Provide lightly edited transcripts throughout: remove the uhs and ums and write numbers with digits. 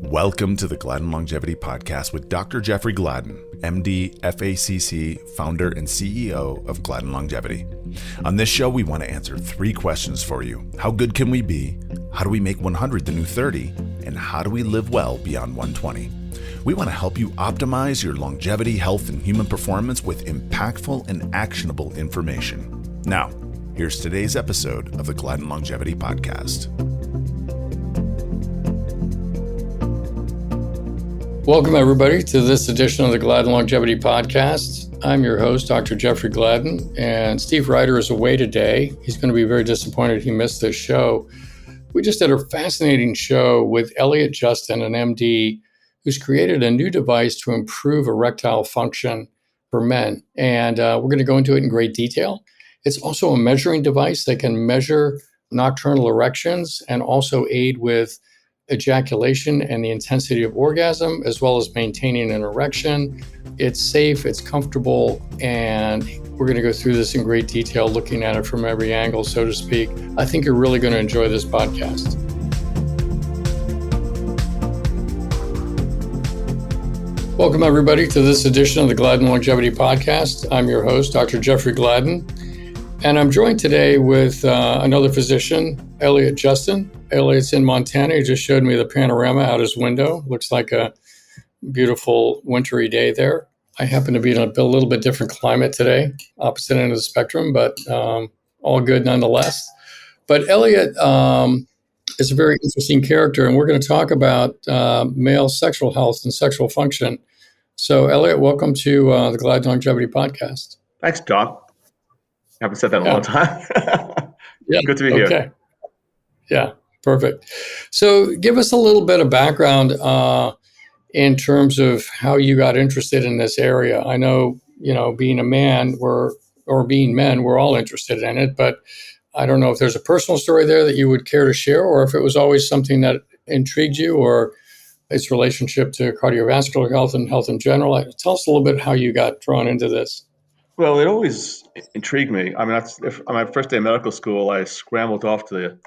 Welcome to the Gladden Longevity Podcast with Dr. Jeffrey Gladden, MD, FACC, founder and CEO of Gladden Longevity. On this show, we want to answer 3 questions for you. How good can we be? How do we make 100 the new 30? And how do we live well beyond 120? We want to help you optimize your longevity, health, and human performance with impactful and actionable information. Now, here's today's episode of the Gladden Longevity Podcast. Welcome, everybody, to this edition of the Gladden Longevity Podcast. I'm your host, Dr. Jeffrey Gladden, and Steve Ryder is away today. He's going to be very disappointed he missed this show. We just did a fascinating show with Elliot Justin, an MD, who's created a new device to improve erectile function for men. And we're going to go into it in great detail. It's also a measuring device that can measure nocturnal erections and also aid with ejaculation and the intensity of orgasm, as well as maintaining an erection. It's safe, it's comfortable, and we're going to go through this in great detail, looking at it from every angle, so to speak. I think you're really going to enjoy this podcast. Welcome, everybody, to this edition of the Gladden Longevity Podcast. I'm your host, Dr. Jeffrey Gladden, and I'm joined today with another physician, Elliot Justin. Elliot's in Montana. He just showed me the panorama out his window. Looks like a beautiful wintry day there. I happen to be in a little bit different climate today, opposite end of the spectrum, but all good nonetheless. But Elliot is a very interesting character, and we're going to talk about male sexual health and sexual function. So, Elliot, welcome to the Gladden Longevity Podcast. Thanks, Doc. I haven't said that in a long time. Yeah. Good to be here. Okay. Yeah, perfect. So give us a little bit of background in terms of how you got interested in this area. I know, being a man, being men, we're all interested in it, but I don't know if there's a personal story there that you would care to share, or if it was always something that intrigued you, or its relationship to cardiovascular health and health in general. Tell us a little bit how you got drawn into this. Well, it always intrigued me. I mean, on my first day of medical school, I scrambled off to the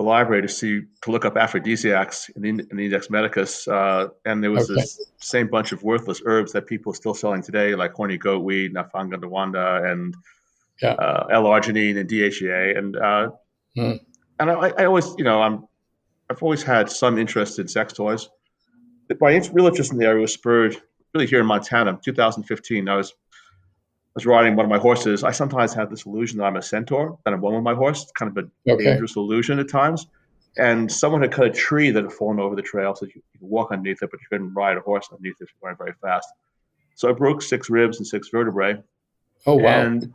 library to look up aphrodisiacs in the Index Medicus, and there was this same bunch of worthless herbs that people are still selling today, like horny goatweed, nafangandawanda, and L-arginine and DHEA, and I always, I've always had some interest in sex toys. My real interest in the area was spurred really here in Montana. 2015, I was riding one of my horses. I sometimes have this illusion that I'm a centaur, that I'm one with my horse. It's kind of a dangerous illusion at times. And someone had cut a tree that had fallen over the trail, so you could walk underneath it, but you couldn't ride a horse underneath it if you weren't very fast. So I broke 6 ribs and 6 vertebrae. Oh, wow. And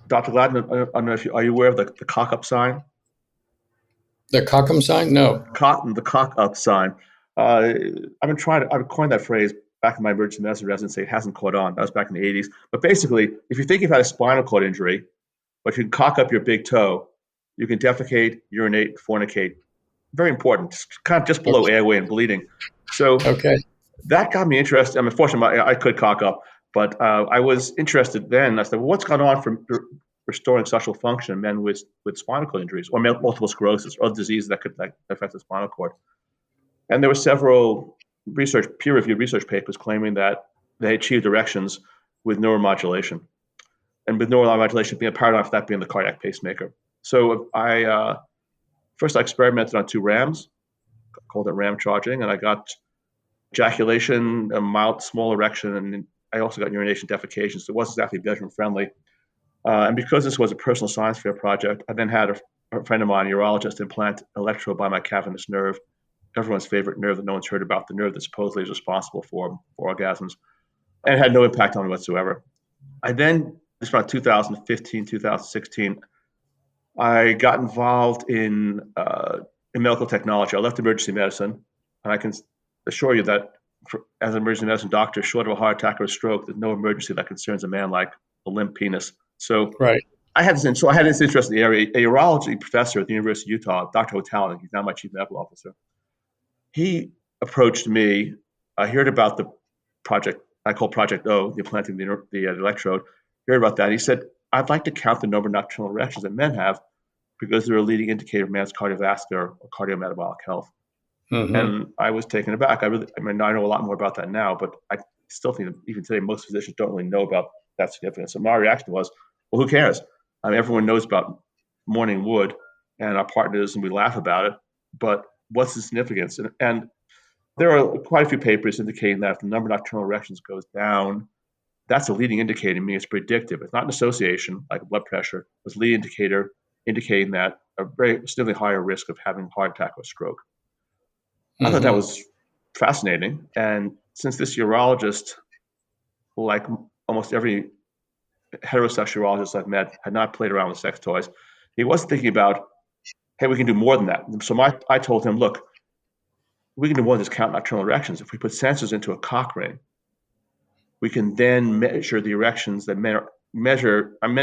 Dr. Gladden, I don't know if are you aware of the cock-up sign? The cock-up sign? No. The cock-up sign. I've coined that phrase back in my emergency medicine residency. It hasn't caught on. That was back in the 80s. But basically, if you think you've had a spinal cord injury, but you can cock up your big toe, you can defecate, urinate, fornicate. Very important. Kind of just below airway and bleeding. So that got me interested. I mean, fortunately, I could cock up, but I was interested then. I said, well, what's going on for restoring sexual function in men with spinal cord injuries or multiple sclerosis or other diseases that could affect the spinal cord? And there were several peer-reviewed research papers claiming that they achieved erections with neuromodulation, and with neuromodulation being a paradigm for that being the cardiac pacemaker. So I experimented on 2 rams, called it ram charging, and I got ejaculation, a mild, small erection, and I also got urination defecation. So it wasn't exactly bedroom friendly. And because this was a personal science fair project, I then had a friend of mine, a urologist, implant electrode by my cavernous nerve, everyone's favorite nerve that no one's heard about, the nerve that supposedly is responsible for orgasms, and it had no impact on me whatsoever. I then, this was around 2015, 2016, I got involved in medical technology. I left emergency medicine, and I can assure you that as an emergency medicine doctor, short of a heart attack or a stroke, there's no emergency that concerns a man like a limp penis. So I had this interest in the area. A urology professor at the University of Utah, Dr. Hotel, he's now my chief medical officer, he approached me. I heard about the project I call Project O, the implanting the electrode. Heard about that. He said, I'd like to count the number of nocturnal erections that men have because they're a leading indicator of man's cardiovascular or cardiometabolic health. Mm-hmm. And I was taken aback. I know a lot more about that now, but I still think that even today, most physicians don't really know about that significance. So my reaction was, well, who cares? Everyone knows about morning wood and our partners, and we laugh about it. But what's the significance? And there are quite a few papers indicating that if the number of nocturnal erections goes down, that's a leading indicator, meaning it's predictive. It's not an association like blood pressure. It's a leading indicator indicating that a very significantly higher risk of having a heart attack or stroke. I thought that was fascinating. And since this urologist, like almost every heterosexual urologist I've met, had not played around with sex toys, he was thinking about, hey, we can do more than that. So I told him, look, we can do more than just count nocturnal erections. If we put sensors into a cock ring, we can then measure the erections that men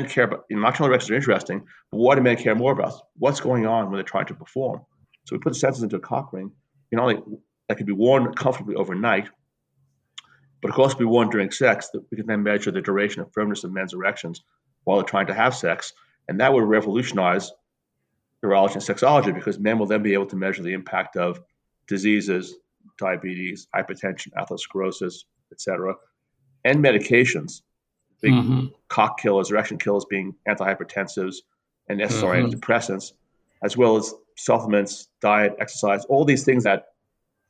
care about. Nocturnal erections are interesting, but what do men care more about? What's going on when they're trying to perform? So we put the sensors into a cock ring. That could be worn comfortably overnight, but it could also be worn during sex, that we can then measure the duration of firmness of men's erections while they're trying to have sex. And that would revolutionize urology and sexology, because men will then be able to measure the impact of diseases, diabetes, hypertension, atherosclerosis, etc., and medications, big cock killers, erection killers being antihypertensives and SSRI antidepressants, as well as supplements, diet, exercise, all these things that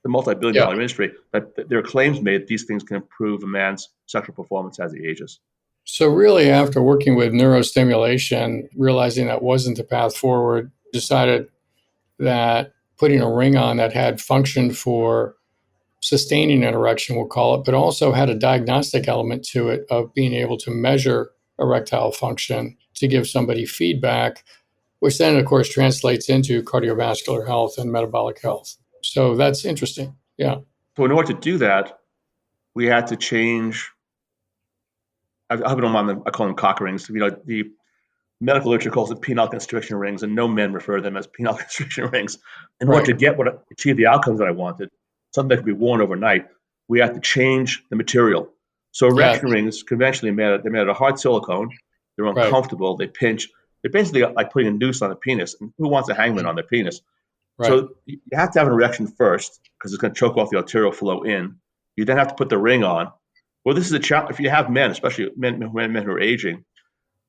the multi-billion-dollar industry, that there are claims made that these things can improve a man's sexual performance as he ages. So really, after working with neurostimulation, realizing that wasn't the path forward, decided that putting a ring on that had function for sustaining an erection, we'll call it, but also had a diagnostic element to it of being able to measure erectile function to give somebody feedback, which then, of course, translates into cardiovascular health and metabolic health. So that's interesting. Yeah. So in order to do that, we had to change. I hope you don't mind I call them cock rings. The medical literature calls it penile constriction rings, and no men refer to them as penile constriction rings. In order to achieve the outcomes that I wanted, something that could be worn overnight, we had to change the material. So erection rings, conventionally they're made out of hard silicone. They're uncomfortable. They pinch. They're basically like putting a noose on a penis. And who wants a hangman on their penis? Right. So you have to have an erection first, because it's going to choke off the arterial flow in. You then have to put the ring on. Well, this is a challenge. If you have men, especially men who are aging,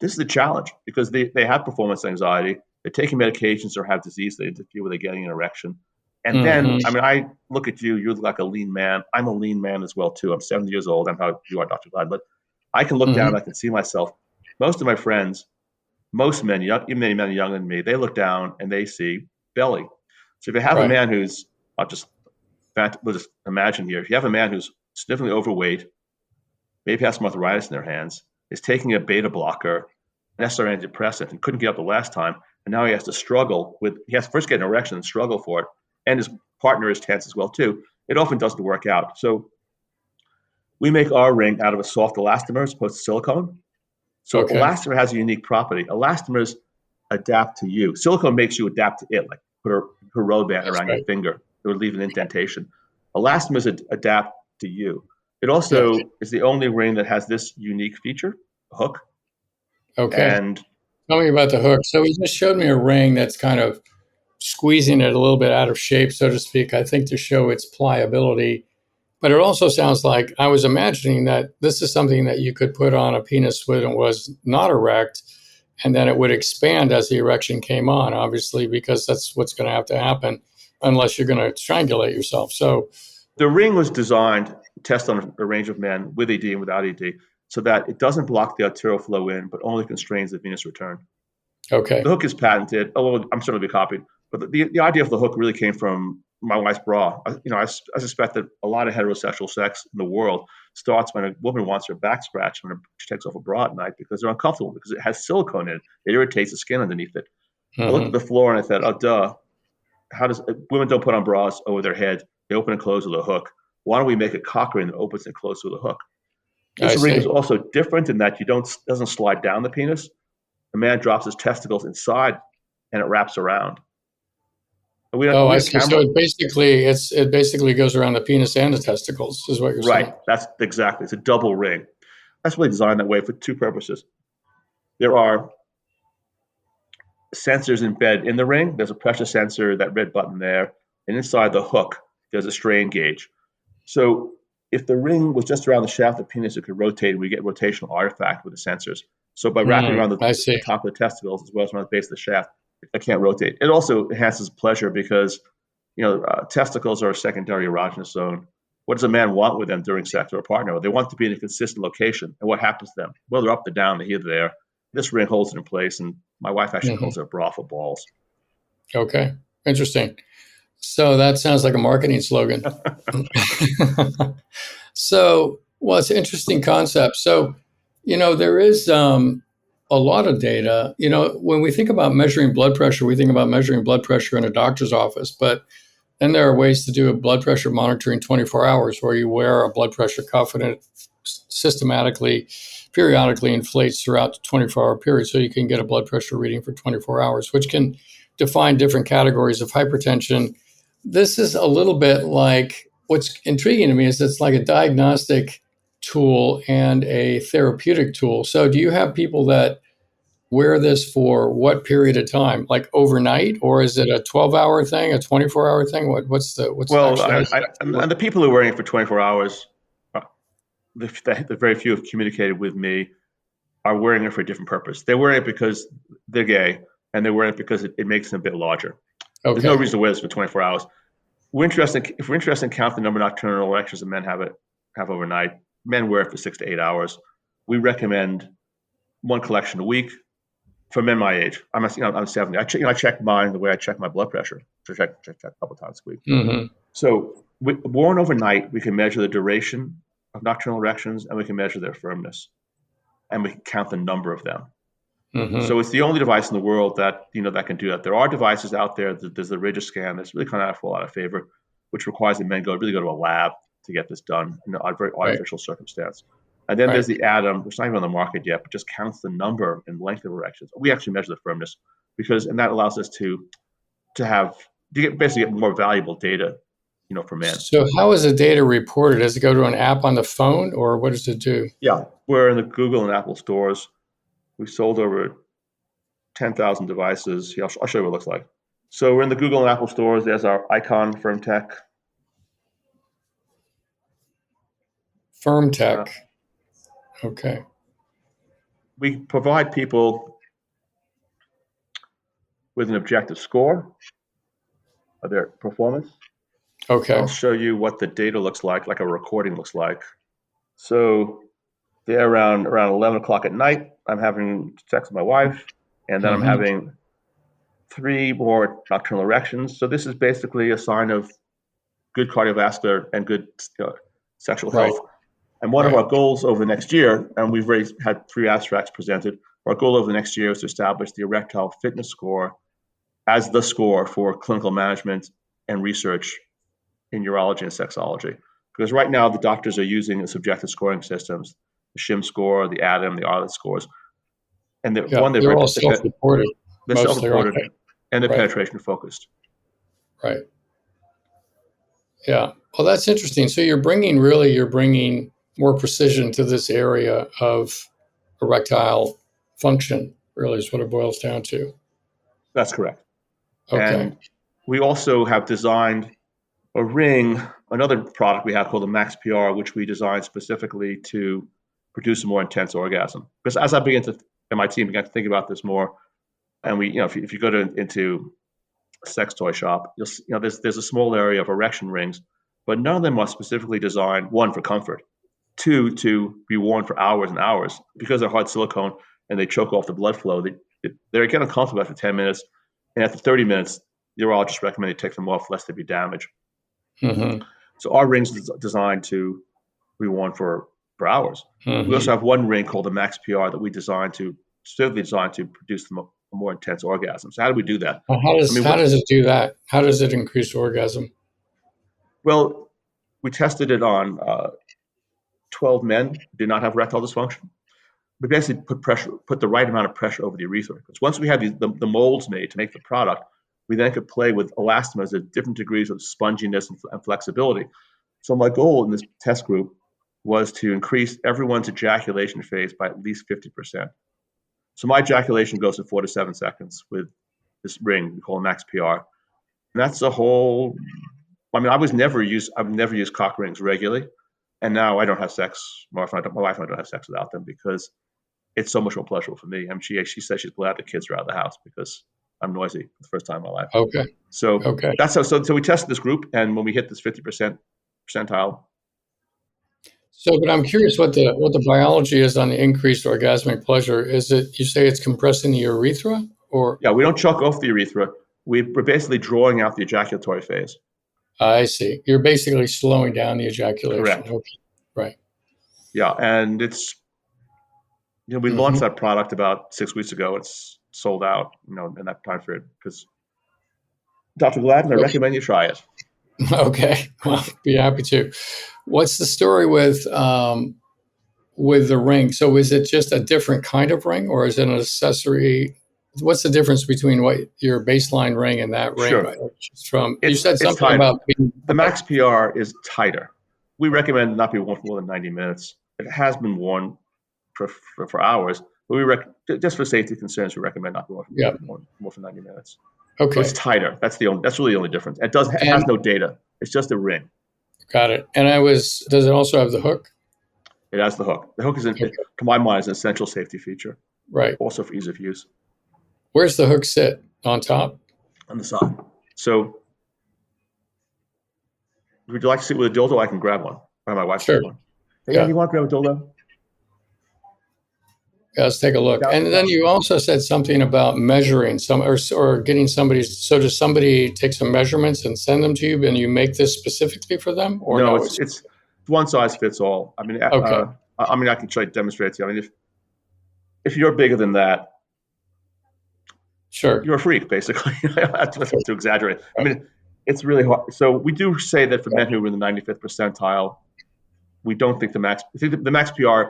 this is a challenge, because they have performance anxiety. They're taking medications or have disease they interfere with getting an erection. And then, I look at you, you look like a lean man. I'm a lean man as well, too. I'm 70 years old. I'm how you are, Dr. Glad. But I can look down, I can see myself. Most of my friends, most men, even many men younger than me, they look down and they see belly. So if you have a man who's, we'll just imagine here, if you have a man who's significantly overweight, maybe has some arthritis in their hands, is taking a beta blocker, an SSRI antidepressant, and couldn't get up the last time, and now he has to he has to first get an erection and struggle for it, and his partner is tense as well too. It often doesn't work out. So we make our ring out of a soft elastomer as opposed to silicone. So elastomer has a unique property. Elastomers adapt to you. Silicone makes you adapt to it, like put a rubber band around your finger. It would leave an indentation. Elastomers adapt to you. It also is the only ring that has this unique feature, a hook. Okay. And tell me about the hook. So he just showed me a ring that's kind of squeezing it a little bit out of shape, so to speak, I think to show its pliability. But it also sounds like I was imagining that this is something that you could put on a penis when it was not erect, and then it would expand as the erection came on, obviously, because that's what's going to have to happen unless you're going to strangulate yourself. So the ring was designed to test on a range of men with ED and without ED, so that it doesn't block the arterial flow in, but only constrains the venous return. Okay. The hook is patented, although I'm sure it'll be copied. But the idea of the hook really came from my wife's bra. I suspect that a lot of heterosexual sex in the world starts when a woman wants her back scratched when she takes off a bra at night, because they're uncomfortable, because it has silicone in it. It irritates the skin underneath it. I looked at the floor and I thought, oh, duh. Women don't put on bras over their head. They open and close with a hook. Why don't we make a cock ring that opens and closes with a hook? This ring is also different in that doesn't slide down the penis. The man drops his testicles inside and it wraps around. I see. So it basically goes around the penis and the testicles, is what you're saying. Right. That's exactly. It's a double ring. That's really designed that way for two purposes. There are sensors embedded in the ring. There's a pressure sensor, that red button there, and inside the hook, there's a strain gauge. So if the ring was just around the shaft of the penis, it could rotate, and we get rotational artifact with the sensors. So by wrapping around the top of the testicles as well as around the base of the shaft, it can't rotate. It also enhances pleasure because, testicles are a secondary erogenous zone. What does a man want with them during sex or a partner? They want to be in a consistent location. And what happens to them? Well, they're up, they're down, they're here, they're there. This ring holds it in place, and my wife actually calls it a bra for balls. Okay, interesting. So that sounds like a marketing slogan. So, well, it's an interesting concept. So, there is a lot of data. When we think about measuring blood pressure, we think about measuring blood pressure in a doctor's office, but then there are ways to do a blood pressure monitoring 24 hours where you wear a blood pressure cuff and it systematically, periodically inflates throughout the 24-hour period so you can get a blood pressure reading for 24 hours, which can define different categories of hypertension. This is a little bit like, what's intriguing to me is it's like a diagnostic tool and a therapeutic tool. So do you have people that wear this for what period of time, like overnight, or is it a 12-hour thing, a 24-hour thing? What's and the people who are wearing it for 24 hours, the very few who have communicated with me are wearing it for a different purpose. They're wearing it because they're gay, and they're wearing it because it makes them a bit larger. Okay. There's no reason to wear this for 24 hours. If we're interested in counting the number of nocturnal erections that men have overnight, men wear it for 6 to 8 hours. We recommend one collection a week. For men my age, I'm 70. I check mine the way I check my blood pressure. So check a couple of times a week. Mm-hmm. So worn overnight, we can measure the duration of nocturnal erections, and we can measure their firmness, and we can count the number of them. Mm-hmm. So it's the only device in the world that that can do that. There are devices out there. There's the Rigiscan that's really kind of fall out of favor, which requires that men really go to a lab to get this done in a very artificial circumstance. And then there's the Atom, which is not even on the market yet, but just counts the number and length of erections. We actually measure the firmness and that allows us to basically get more valuable data, for men. So how is the data reported? Does it go to an app on the phone, or what does it do? Yeah, we're in the Google and Apple stores. We've sold over 10,000 devices. Yeah, I'll show you what it looks like. So we're in the Google and Apple stores. There's our icon, FirmTech. FirmTech. Okay. We provide people with an objective score of their performance. Okay. I'll show you what the data looks like a recording looks like. So they're around 11 o'clock at night. I'm having sex with my wife, and then I'm having 3 more nocturnal erections. So this is basically a sign of good cardiovascular and good sexual health. And one of our goals over the next year, and we've already had 3 abstracts presented, our goal over the next year is to establish the Erectile Fitness Score as the score for clinical management and research in urology and sexology. Because right now, the doctors are using the subjective scoring systems, the SHIM score, the ADAM, the ARLET scores. And they're all self-reported. They're self-reported, and they're penetration focused. Right. Yeah. Well, that's interesting. So you're bringing more precision to this area of erectile function, really is what it boils down to. That's correct. Okay. And we also have designed a ring, another product we have called the Max PR, which we designed specifically to produce a more intense orgasm. Because as I begin to, and my team began to think about this more, and we, if you go into a sex toy shop, there's a small area of erection rings, but none of them are specifically designed, 1, for comfort, 2, to be worn for hours and hours. Because they're hard silicone and they choke off the blood flow, they're getting uncomfortable after 10 minutes. And after 30 minutes, the urologist recommend you take them off lest they be damaged. Mm-hmm. So our rings is designed to be worn for hours. Mm-hmm. We also have one ring called the Max PR that we specifically designed to produce a more intense orgasm. So how do we do that? Well, how does it do that? How does it increase orgasm? Well, we tested it on 12 men who did not have erectile dysfunction. We basically put the right amount of pressure over the urethra. Because once we had the molds made to make the product, we then could play with elastomers at different degrees of sponginess and flexibility. So my goal in this test group was to increase everyone's ejaculation phase by at least 50%. So my ejaculation goes to 4 to 7 seconds with this ring we call Max PR. And that's a whole I mean, I've never used cock rings regularly, and now I don't have sex. My wife and I don't have sex without them because it's so much more pleasurable for me. I mean, she says she's glad the kids are out of the house because I'm noisy for the first time in my life. Okay. So that's how. So we tested this group, and when we hit this 50% percentile. So, but I'm curious what the biology is on the increased orgasmic pleasure. Is it, you say it's compressing the urethra, or? Yeah, we don't chuck off the urethra. We're basically drawing out the ejaculatory phase. I see. You're basically slowing down the ejaculation. Correct. Okay. Right. Yeah, and it's, we launched that product about 6 weeks ago. It's sold out, in that time period because Dr. Gladden, I recommend you try it. Okay, well, be happy to. What's the story with the ring? So is it just a different kind of ring, or is it an accessory? What's the difference between what your baseline ring and that ring? Sure. You said something about the max PR is tighter. We recommend not be worn for more than 90 minutes. It has been worn for hours, but just for safety concerns, we recommend not be worn for more than 90 minutes. Okay. So it's tighter. That's really the only difference. It has no data. It's just a ring. Got it. And does it also have the hook? It has the hook. The hook is, to my mind, is an essential safety feature. Right. Also for ease of use. Where's the hook sit? On top? On the side. So, would you like to sit with a dildo? I can grab one. Or my wife sure. One. Hey, you want to grab a dildo? Yeah, let's take a look. And then you also said something about measuring or getting somebody. So does somebody take some measurements and send them to you, and you make this specifically for them? Or no, it's one size fits all. I mean, okay. I can try to demonstrate to you. I mean, if you're bigger than that, sure, you're a freak, basically. to exaggerate. I mean, it's really hard. So we do say that for men who are in the 95th percentile, we don't think the max PR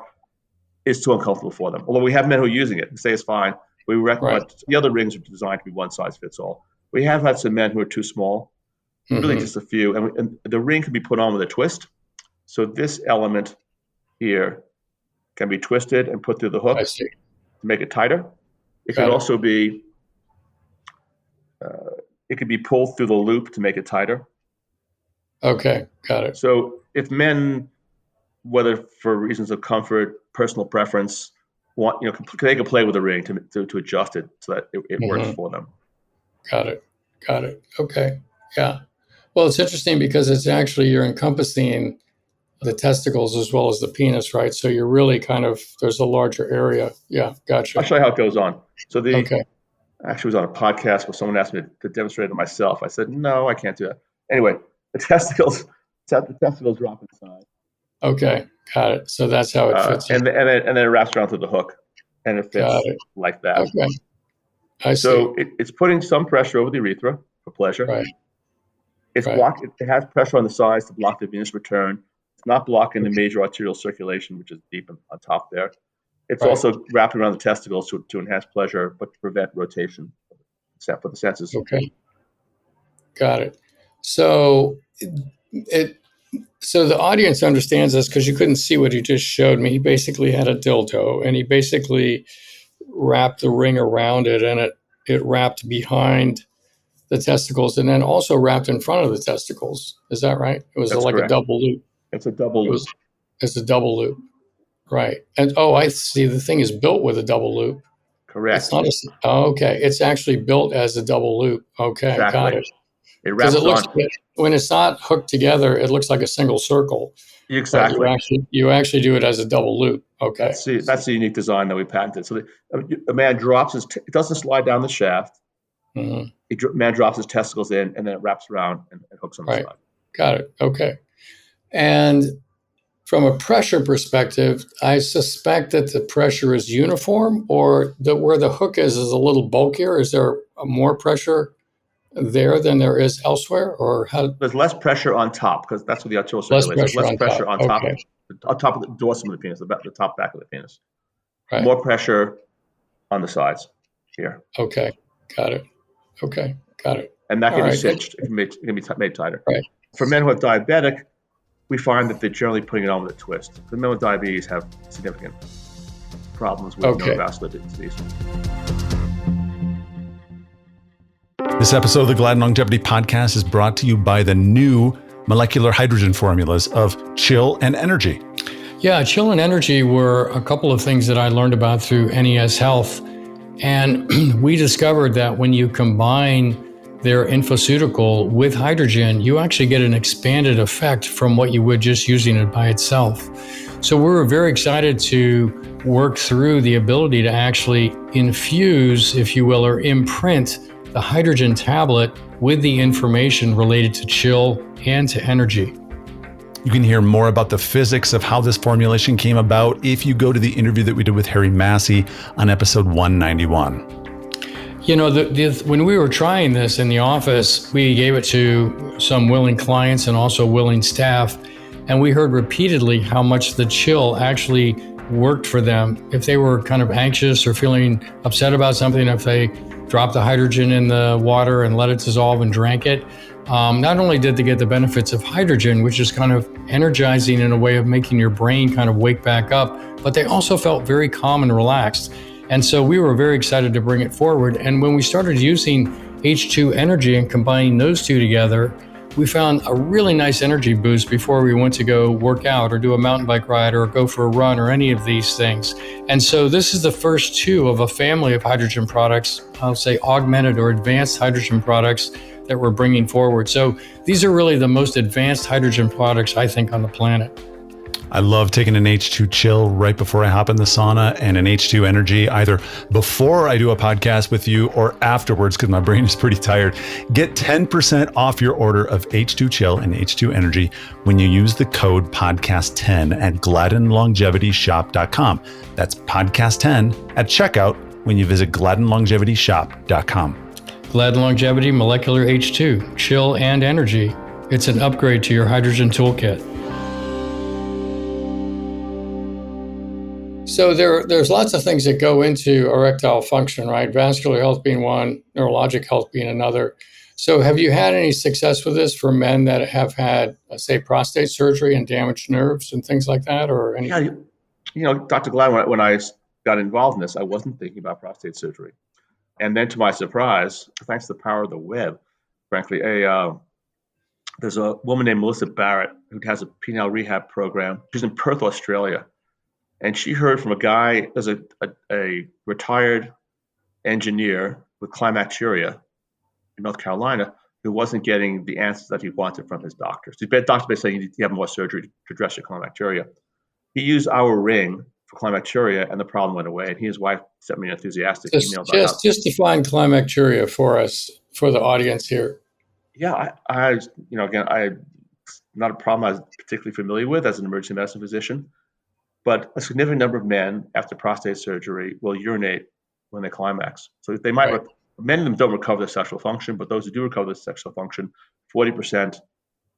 is too uncomfortable for them. Although we have men who are using it and say it's fine. We recommend the other rings are designed to be one size fits all. We have had some men who are too small, really just a few. And the ring can be put on with a twist. So this element here can be twisted and put through the hook to make it tighter. It can also be, it could be pulled through the loop to make it tighter. Okay, got it. So if men, whether for reasons of comfort, personal preference, want, they can play with the ring to adjust it so that it works for them. Got it. Okay. Yeah. Well, it's interesting because it's actually, you're encompassing the testicles as well as the penis, right? So you're really there's a larger area. Yeah, gotcha. I'll show you how it goes on. So actually was on a podcast where someone asked me to demonstrate it myself. I said, no, I can't do that. Anyway, the testicles drop inside. Okay, got it. So that's how it fits. And then it wraps around through the hook, and it fits like that. Okay, I see. So it's putting some pressure over the urethra for pleasure. Right. It's blocked. It has pressure on the sides to block the venous return. It's not blocking the major arterial circulation, which is deep on top there. It's also wrapped around the testicles to enhance pleasure, but to prevent rotation for the senses. Okay, got it. So So the audience understands this because you couldn't see what he just showed me. He basically had a dildo, and he basically wrapped the ring around it, and it wrapped behind the testicles and then also wrapped in front of the testicles. Is that right? It was correct. A double loop. It's a double loop. It's a double loop. Right. And I see. The thing is built with a double loop. Correct. It's not okay. It's actually built as a double loop. Okay. Exactly. Got it. It wraps when it's not hooked together, it looks like a single circle. Exactly. You actually do it as a double loop. Okay. That's the unique design that we patented. So a man drops it doesn't slide down the shaft. Mm-hmm. Man drops his testicles in, and then it wraps around and hooks on the side. Got it. Okay. And from a pressure perspective, I suspect that the pressure is uniform, or where the hook is a little bulkier. Is there more pressure there than there is elsewhere, or how? There's less pressure on top because that's what the arterial circulation is. Less pressure on top. Okay. On top of the dorsum of the penis, the top back of the penis. Right. More pressure on the sides here. Okay, got it. And that can be cinched. It can be made tighter. Right. For men who have diabetic, we find that they're generally putting it on with a twist. The men with diabetes have significant problems with neurovascular disease. This episode of the Gladden Longevity Podcast is brought to you by the new molecular hydrogen formulas of Chill and Energy. Yeah, Chill and Energy were a couple of things that I learned about through NES Health. And we discovered that when you combine their infoceutical with hydrogen, you actually get an expanded effect from what you would just using it by itself. So we were very excited to work through the ability to actually infuse, if you will, or imprint the hydrogen tablet with the information related to chill and to energy. You can hear more about the physics of how this formulation came about if you go to the interview that we did with Harry Massey on episode 191. You know, when we were trying this in the office, we gave it to some willing clients and also willing staff, and we heard repeatedly how much the chill actually worked for them. If they were kind of anxious or feeling upset about something, if they dropped the hydrogen in the water and let it dissolve and drank it, not only did they get the benefits of hydrogen, which is kind of energizing in a way of making your brain kind of wake back up, but they also felt very calm and relaxed. And so we were very excited to bring it forward. And when we started using H2 Energy and combining those two together, we found a really nice energy boost before we went to go work out or do a mountain bike ride or go for a run or any of these things. And so this is the first two of a family of hydrogen products, I'll say augmented or advanced hydrogen products that we're bringing forward. So these are really the most advanced hydrogen products, I think, on the planet. I love taking an H2 Chill right before I hop in the sauna and an H2 Energy either before I do a podcast with you or afterwards because my brain is pretty tired. Get 10% off your order of H2 Chill and H2 Energy when you use the code podcast10 at GladdenLongevityShop.com. That's podcast10 at checkout when you visit GladdenLongevityShop.com. Gladden Longevity Molecular H2, Chill and Energy. It's an upgrade to your hydrogen toolkit. So there's lots of things that go into erectile function, right? Vascular health being one, neurologic health being another. So have you had any success with this for men that have had, say, prostate surgery and damaged nerves and things like that, or any? Yeah, Dr. Gladden, when I got involved in this, I wasn't thinking about prostate surgery. And then to my surprise, thanks to the power of the web, frankly, there's a woman named Melissa Barrett who has a penile rehab program. She's in Perth, Australia. And she heard from a guy, there's a retired engineer with climacturia in North Carolina who wasn't getting the answers that he wanted from his doctors. The doctor basically saying you have more surgery to address your climacturia. He used our ring for climacturia, and the problem went away. And he and his wife sent me an enthusiastic email about that. Just define climacturia for us, for the audience here. Yeah, again, not a problem I was particularly familiar with as an emergency medicine physician, but a significant number of men after prostate surgery will urinate when they climax. So they might, right. Many of them don't recover their sexual function, but those who do recover their sexual function, 40%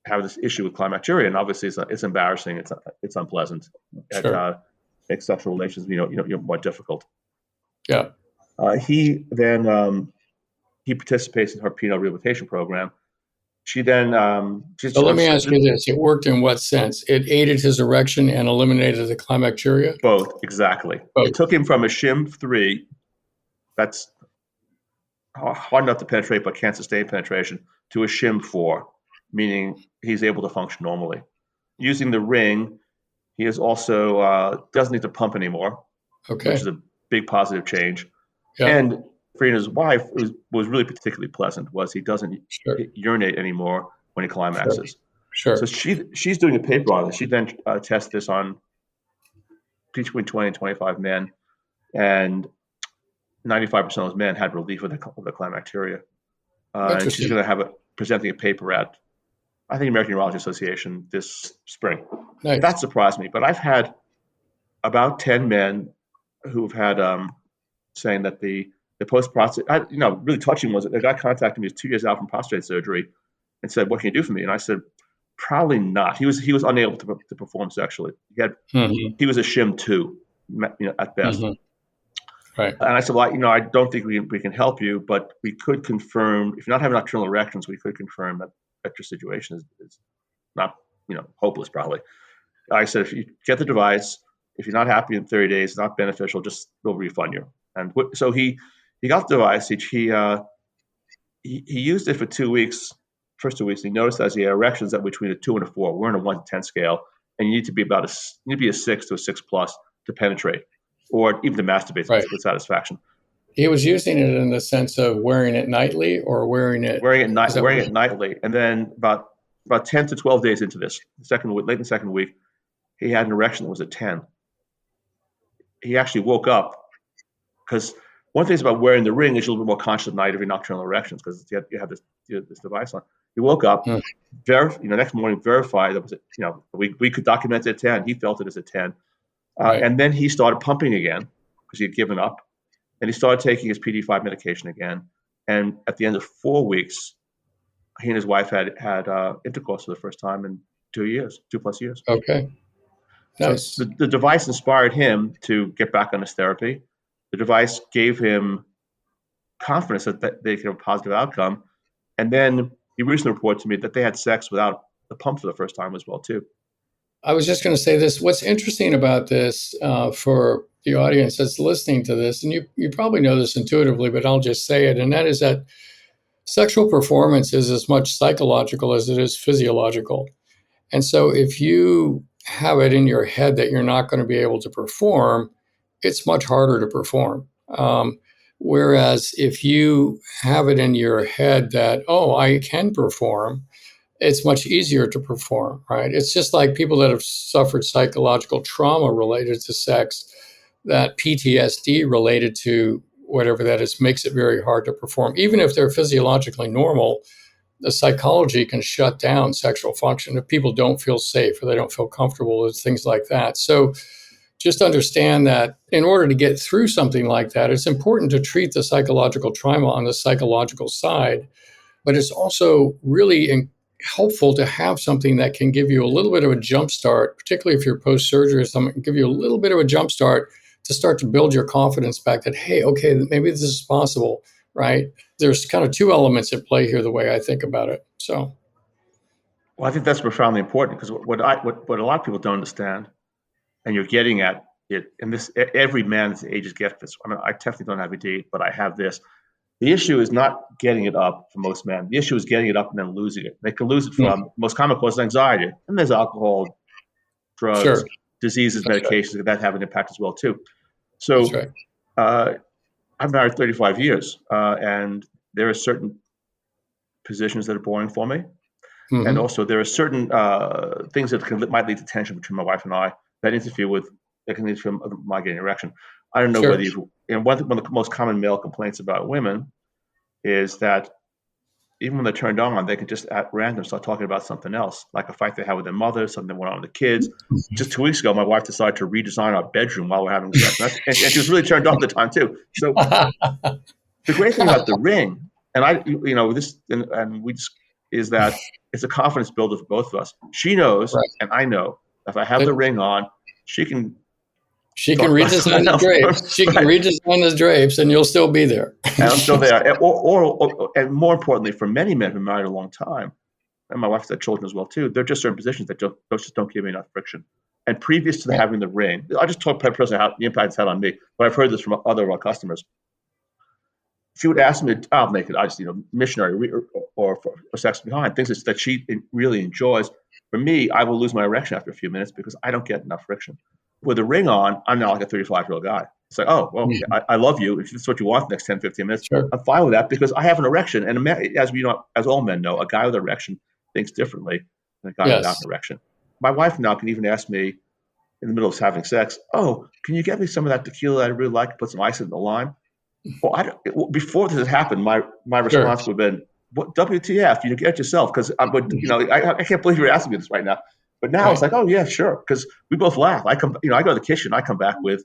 have this issue with climacturia, and obviously it's embarrassing, it's unpleasant. Sure. Makes sexual relations, more difficult. Yeah. He then he participates in her penile rehabilitation program. She then. So let me ask you this: it worked in what sense? It aided his erection and eliminated the climacturia. Both, exactly. Both. It took him from a shim 3, that's hard enough to penetrate but can't sustain penetration, to a shim 4, meaning he's able to function normally. Using the ring, he is also doesn't need to pump anymore, which is a big positive change. Yeah. And for his wife, was really particularly pleasant. Was he doesn't urinate anymore when he climaxes. Sure. So she's doing a paper on this. She then tested this on between 20 and 25 men, and 95% of those men had relief of the climacturia. And she's going to presenting a paper at, I think, American Urology Association this spring. Nice. That surprised me. But I've had about 10 men who've had saying that the post-prostate, really touching was that the guy contacted me, he was 2 years out from prostate surgery, and said, "What can you do for me?" And I said, "Probably not." He was unable to perform sexually. He was a shim 2, at best. Mm-hmm. Right. And I said, "Well, I don't think we can help you, but we could confirm, if you're not having nocturnal erections, we could confirm that your situation is not, hopeless probably." I said, "If you get the device, if you're not happy in 30 days, it's not beneficial, we'll refund you." And so he got the device. He he used it for 2 weeks, first 2 weeks. He noticed as he had erections that between a 2 and a 4, we're on a 1 to 10 scale, and you need to be a 6 to a 6 plus to penetrate, or even to masturbate Right. with satisfaction. He was using it in the sense of wearing it nightly or wearing it nightly, and then about 10 to 12 days into this, late in the second week, he had an erection that was at 10. He actually woke up, because one thing about wearing the ring is you're a little bit more conscious at night of your nocturnal erections because you have this device on. He woke up, next morning, verified that was it. We could document it at 10. He felt it as a 10, Right. and then he started pumping again because he had given up, and he started taking his PD5 medication again. And at the end of 4 weeks, he and his wife had intercourse for the first time in 2 plus years. Okay. Nice. So the device inspired him to get back on his therapy. The device gave him confidence that they could have a positive outcome. And then he recently reported to me that they had sex without the pump for the first time as well, too. I was just going to say this. What's interesting about this for the audience that's listening to this, and you probably know this intuitively, but I'll just say it, and that is that sexual performance is as much psychological as it is physiological. And so if you have it in your head that you're not going to be able to perform, it's much harder to perform. Whereas if you have it in your head that, oh, I can perform, it's much easier to perform, right? It's just like people that have suffered psychological trauma related to sex, that PTSD related to whatever that is makes it very hard to perform. Even if they're physiologically normal, the psychology can shut down sexual function if people don't feel safe or they don't feel comfortable with things like that. So just understand that in order to get through something like that, it's important to treat the psychological trauma on the psychological side, but it's also really helpful to have something that can give you a little bit of a jump start, particularly if you're post-surgery or something, give you a little bit of a jump start to start to build your confidence back that, hey, okay, maybe this is possible, right? There's kind of two elements at play here, the way I think about it. So, well, I think that's profoundly important because what a lot of people don't understand, and you're getting at it, and this every man's ages get this. I mean, I definitely don't have a date, but I have this. The issue is not getting it up for most men. The issue is getting it up and then losing it. They can lose it from most common cause is anxiety, and there's alcohol, drugs, diseases, That's medications that have an impact as well too. So, I've married 35 years, and there are certain positions that are boring for me, and also there are certain things that might lead to tension between my wife and I that can interfere with my getting erection. I don't know whether one of the most common male complaints about women is that even when they're turned on, they can just at random start talking about something else, like a fight they had with their mother, something that went on with the kids. Just 2 weeks ago, my wife decided to redesign our bedroom while we're having sex, and she was really turned on at the time too. So the great thing about the ring, is that it's a confidence builder for both of us. She knows, and I know, if I have the ring on, she can redesign the drapes. She can redesign the drapes, and you'll still be there. And I'm still there. And more importantly, for many men who've been married a long time, and my wife's had children as well too, there are just certain positions that just don't give me enough friction. And previous to having the ring, I just talk personally how the impact it's had on me, but I've heard this from other of our customers. She would ask me, I'll make it, missionary or for sex behind, things that she really enjoys. For me, I will lose my erection after a few minutes because I don't get enough friction. With a ring on, I'm now like a 35-year-old guy. It's like, oh, well, I love you. If this is what you want for the next 10, 15 minutes, I'm fine with that because I have an erection. And as all men know, a guy with an erection thinks differently than a guy without an erection. My wife now can even ask me in the middle of having sex, oh, can you get me some of that tequila that I really like, put some ice in the lime? Well, before this had happened, my response would have been, "What WTF? You get it yourself." Because I can't believe you're asking me this right now. But now it's like, oh yeah, sure. Because we both laugh. I go to the kitchen. I come back with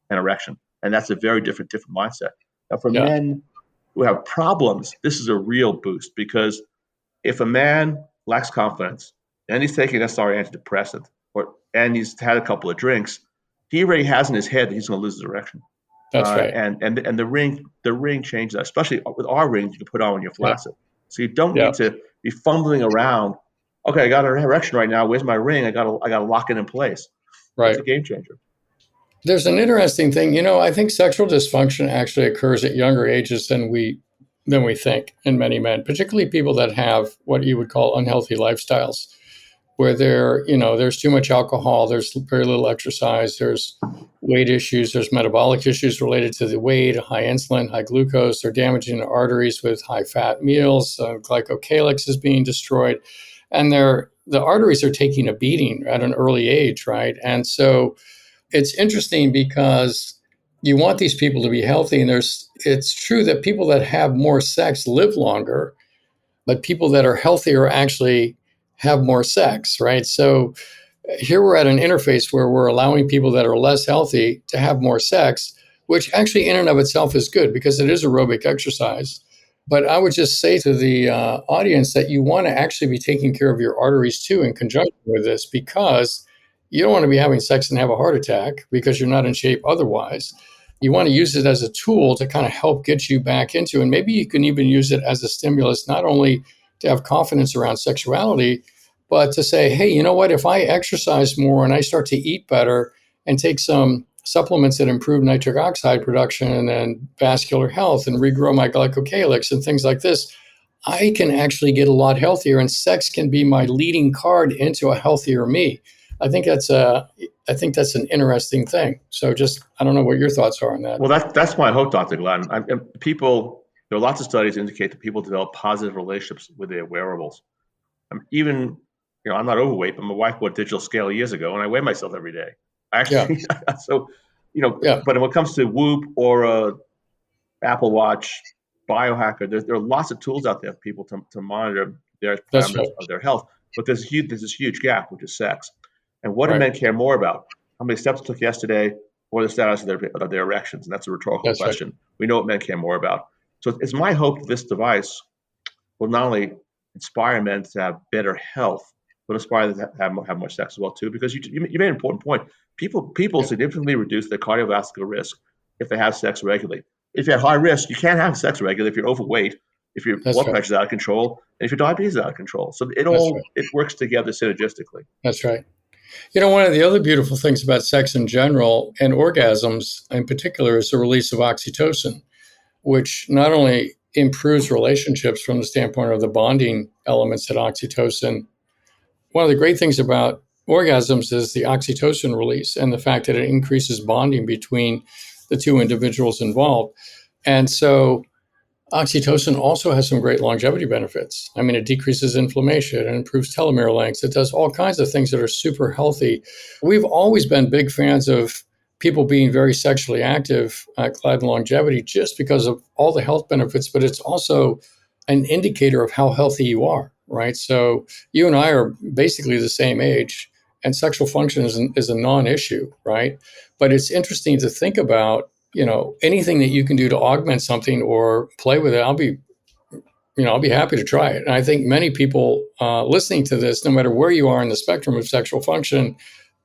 an erection, and that's a very different mindset. Now, for men who have problems, this is a real boost because if a man lacks confidence and he's taking an SRI antidepressant and he's had a couple of drinks, he already has in his head that he's going to lose his erection. That's right. And the ring changes that, especially with our rings you can put on when you're flaccid. So you don't need to be fumbling around. Okay, I got an erection right now. Where's my ring? I gotta lock it in place. Right. It's a game changer. There's an interesting thing. I think sexual dysfunction actually occurs at younger ages than we than we think in many men, particularly people that have what you would call unhealthy lifestyles, where there's too much alcohol, there's very little exercise, there's weight issues, there's metabolic issues related to the weight, high insulin, high glucose, they're damaging the arteries with high fat meals, glycocalyx is being destroyed, and the arteries are taking a beating at an early age, right? And so it's interesting because you want these people to be healthy, and it's true that people that have more sex live longer, but people that are healthier actually have more sex, right? So here we're at an interface where we're allowing people that are less healthy to have more sex, which actually in and of itself is good because it is aerobic exercise. But I would just say to the audience that you want to actually be taking care of your arteries too in conjunction with this, because you don't want to be having sex and have a heart attack because you're not in shape otherwise. You want to use it as a tool to kind of help get you back into, and maybe you can even use it as a stimulus, not only to have confidence around sexuality, but to say, hey, you know what, if I exercise more and I start to eat better and take some supplements that improve nitric oxide production and vascular health and regrow my glycocalyx and things like this, I can actually get a lot healthier, and sex can be my leading card into a healthier me. I think that's an interesting thing. So I don't know what your thoughts are on that. Well, that's my hope, Dr. Gladden. There are lots of studies that indicate that people develop positive relationships with their wearables. Even, I'm not overweight, but my wife bought a digital scale years ago, and I weigh myself every day. Actually, yeah. So, but when it comes to Whoop or Apple Watch, Biohacker, there are lots of tools out there for people to monitor their parameters of their health. But there's this huge gap, which is sex. And what do men care more about? How many steps they took yesterday, or the status of their erections? And that's a rhetorical question. Right. We know what men care more about. So it's my hope that this device will not only inspire men to have better health, but inspire them to have more sex as well too. Because you made an important point. People significantly reduce their cardiovascular risk if they have sex regularly. If you have high risk, you can't have sex regularly if you're overweight, if your blood pressure is out of control, and if your diabetes is out of control. So it works together synergistically. That's right. One of the other beautiful things about sex in general and orgasms in particular is the release of oxytocin, which not only improves relationships from the standpoint of the bonding elements that oxytocin. One of the great things about orgasms is the oxytocin release and the fact that it increases bonding between the two individuals involved. And so oxytocin also has some great longevity benefits. I mean, it decreases inflammation and improves telomere lengths. It does all kinds of things that are super healthy. We've always been big fans of people being very sexually active at Gladden Longevity just because of all the health benefits, but it's also an indicator of how healthy you are, right? So you and I are basically the same age, and sexual function is a non-issue, right? But it's interesting to think about, anything that you can do to augment something or play with it. I'll be happy to try it. And I think many people listening to this, no matter where you are in the spectrum of sexual function,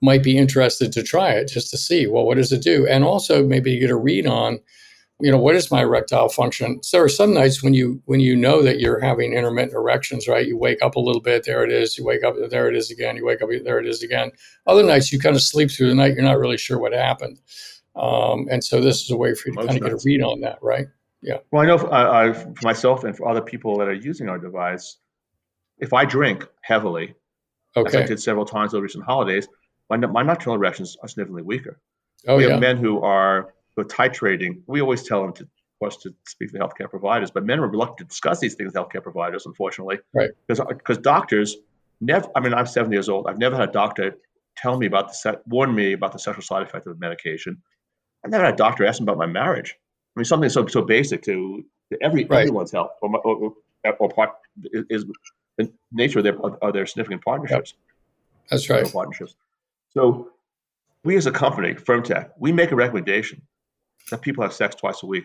might be interested to try it just to see, well, what does it do? And also maybe get a read on, what is my erectile function? So there are some nights when you know that you're having intermittent erections, right? You wake up a little bit, there it is. You wake up, there it is again. You wake up, there it is again. Other nights you kind of sleep through the night. You're not really sure what happened. And so this is a way for you to kind of get a read on that, right? Yeah. Well, I know for myself and for other people that are using our device, if I drink heavily, as I did several times over recent holidays, my nocturnal erections are significantly weaker. We have men who are titrating. We always tell them to speak to the healthcare providers, but men are reluctant to discuss these things with healthcare providers, unfortunately. Right. Because doctors I'm 70 years old. I've never had a doctor warn me about the sexual side effect of the medication. I've never had a doctor ask me about my marriage. I mean, something so basic to everyone's health or is the nature of their significant partnerships. Yep. That's right. Partnerships. So we as a company, FirmTech, we make a recommendation that people have sex twice a week,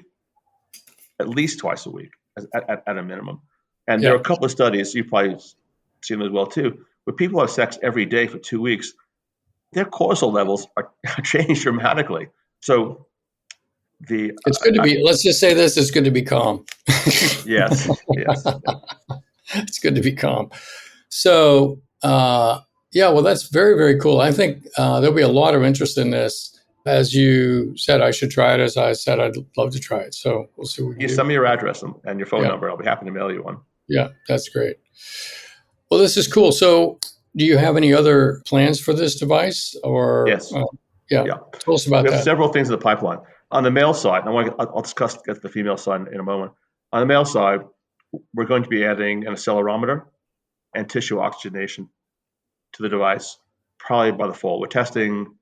at least twice a week at a minimum. And there are a couple of studies, you've probably seen them as well too, where people have sex every day for 2 weeks. Their cortisol levels are changed dramatically. So it's good to be, let's just say this, it's good to be calm. Yes. It's good to be calm. So, well, that's very, very cool. I think there'll be a lot of interest in this. as you said, I should try it. As I said, I'd love to try it. So we'll see what we can You do. send me your address and your phone Yeah. number. I'll be happy to mail you one. Yeah, that's great. Well, this is cool. So do you have any other plans for this device? Or Yes. Yeah. Tell us about We have that. several things in the pipeline. On the male side, and I'll discuss the female side in a moment. On the male side, we're going to be adding an accelerometer and tissue oxygenation to the device probably by the fall. We're testing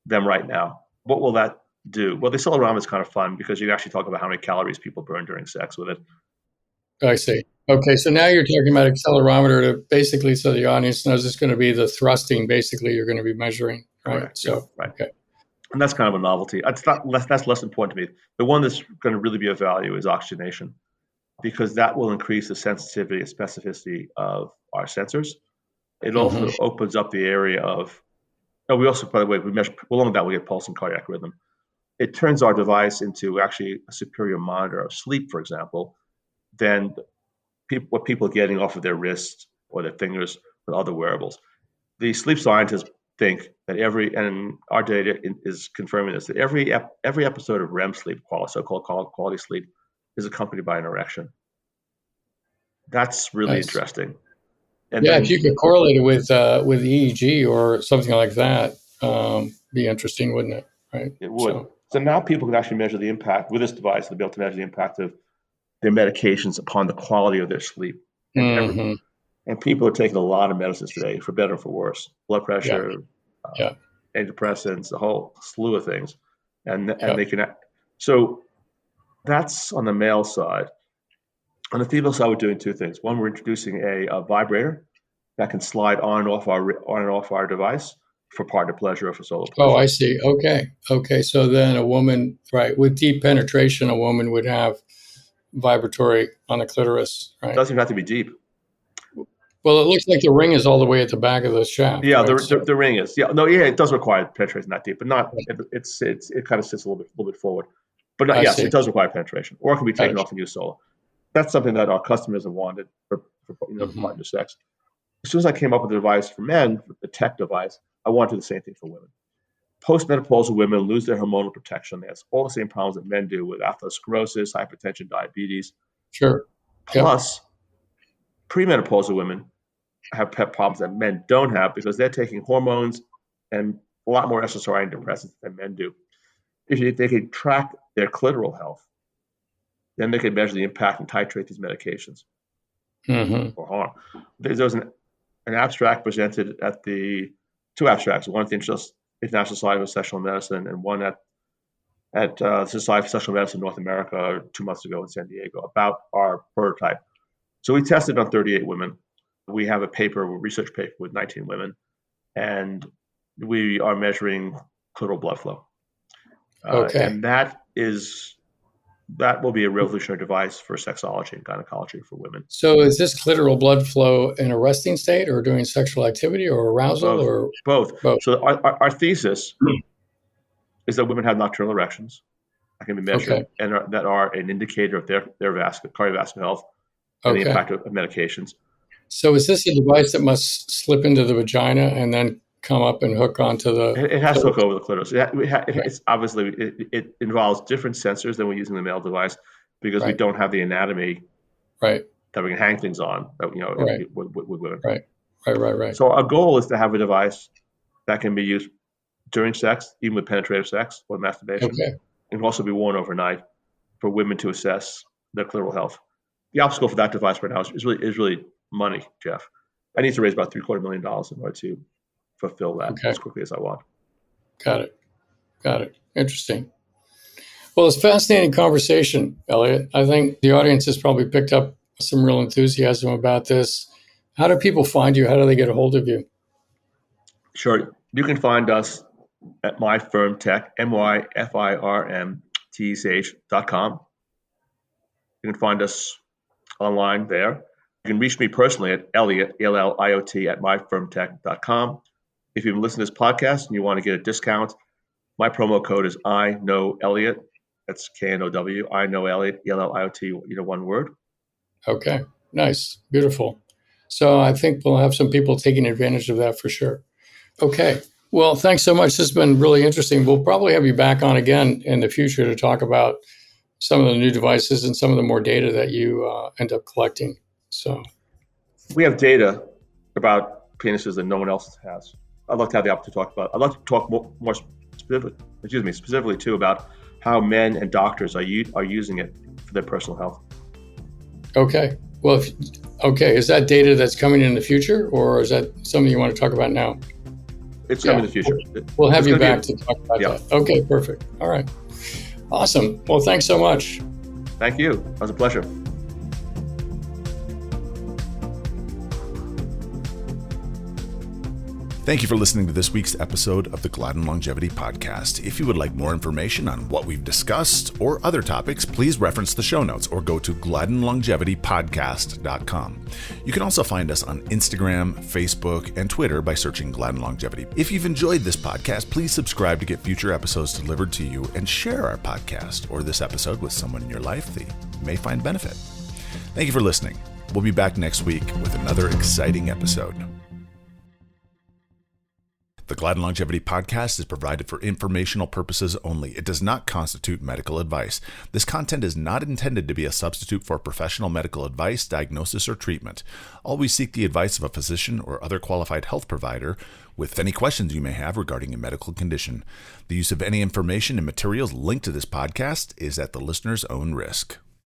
them right now. What will that do? Well, the accelerometer is kind of fun because you can actually talk about how many calories people burn during sex with it. I see. Okay, so now you're talking about accelerometer to basically, so the audience knows, it's going to be the thrusting, basically, you're going to be measuring, right? Correct. So, Yeah, right. Okay. And that's kind of a novelty. That's less important to me. The one that's going to really be of value is oxygenation, because that will increase the sensitivity and specificity of our sensors. It also opens up the area of, we also, by the way, we measure, along with that, we get pulse and cardiac rhythm. It turns our device into actually a superior monitor of sleep, for example, than what people are getting off of their wrists or their fingers with other wearables. The sleep scientists think that and our data is confirming this, that every episode of REM sleep, so-called quality sleep, is accompanied by an erection. That's really interesting. And if you could correlate it with EEG or something like that, be interesting, wouldn't it? Right. It would. So now people can actually measure the impact with this device. They'll be able to measure the impact of their medications upon the quality of their sleep. And people are taking a lot of medicines today, for better or for worse. Blood pressure, antidepressants, a whole slew of things. And they can. So that's on the male side. On the female side, we're doing two things. One, we're introducing a vibrator that can slide on and off our device for partner pleasure or for solo pleasure. Oh, I see. Okay. So then a woman, right, with deep penetration, a woman would have vibratory on the clitoris, right? It doesn't even have to be deep. Well, it looks like the ring is all the way at the back of the shaft. Yeah, right? the ring is. Yeah, no, it does require penetration that deep, but not. It kind of sits a little bit forward. But yes, it does require penetration, or it can be taken off and used solo. That's something that our customers have wanted for partner sex. As soon as I came up with a device for men, the tech device, I wanted to do the same thing for women. Postmenopausal women lose their hormonal protection. They have all the same problems that men do with atherosclerosis, hypertension, diabetes. Sure. Plus, premenopausal women have problems that men don't have because they're taking hormones and a lot more SSRI and antidepressants than men do. If they could track their clitoral health, then they could measure the impact and titrate these medications or harm. There was an abstract presented at two abstracts, one at the International Society of Sexual Medicine and one at the Society of Sexual Medicine North America 2 months ago in San Diego about our prototype. So we tested on 38 women. We have a research paper with 19 women, and we are measuring clitoral blood flow. And that will be a revolutionary device for sexology and gynecology for women. So is this clitoral blood flow in a resting state or during sexual activity or arousal? Both. So our thesis is that women have nocturnal erections that can be measured and that are an indicator of their cardiovascular health and the impact of medications. So is this a device that must slip into the vagina and then come up and hook onto the... It has to hook over the clitoris. It's obviously, it involves different sensors than we're using the male device because we don't have the anatomy that we can hang things on with women. Right. So our goal is to have a device that can be used during sex, even with penetrative sex or masturbation. It can also be worn overnight for women to assess their clitoral health. The obstacle for that device right now is really money, Jeff. I need to raise about $750,000 in order to fulfill that as quickly as I want. Got it. Interesting. Well, it's a fascinating conversation, Elliot. I think the audience has probably picked up some real enthusiasm about this. How do people find you? How do they get a hold of you? Sure. You can find us at myfirmtech, myfirmtech.com. You can find us online there. You can reach me personally at Elliot, Elliot, at myfirmtech.com. If you've been listening to this podcast and you want to get a discount, my promo code is I know Elliot. That's KNOW. I know Elliot, ELLIOT, one word. Okay. Nice. Beautiful. So I think we'll have some people taking advantage of that for sure. Okay. Well, thanks so much. This has been really interesting. We'll probably have you back on again in the future to talk about some of the new devices and some of the more data that you end up collecting. So we have data about penises that no one else has. I'd like to have the opportunity to talk about. I'd like to talk more specifically too about how men and doctors are using it for their personal health. Okay. Well, is that data that's coming in the future, or is that something you want to talk about now? It's coming in the future. We'll have you back to talk about that. Okay, perfect. All right. Awesome. Well, thanks so much. Thank you. It was a pleasure. Thank you for listening to this week's episode of the Gladden Longevity Podcast. If you would like more information on what we've discussed or other topics, please reference the show notes or go to gladdenlongevitypodcast.com. You can also find us on Instagram, Facebook, and Twitter by searching Gladden Longevity. If you've enjoyed this podcast, please subscribe to get future episodes delivered to you and share our podcast or this episode with someone in your life that you may find benefit. Thank you for listening. We'll be back next week with another exciting episode. The Gladden Longevity Podcast is provided for informational purposes only. It does not constitute medical advice. This content is not intended to be a substitute for professional medical advice, diagnosis, or treatment. Always seek the advice of a physician or other qualified health provider with any questions you may have regarding a medical condition. The use of any information and materials linked to this podcast is at the listener's own risk.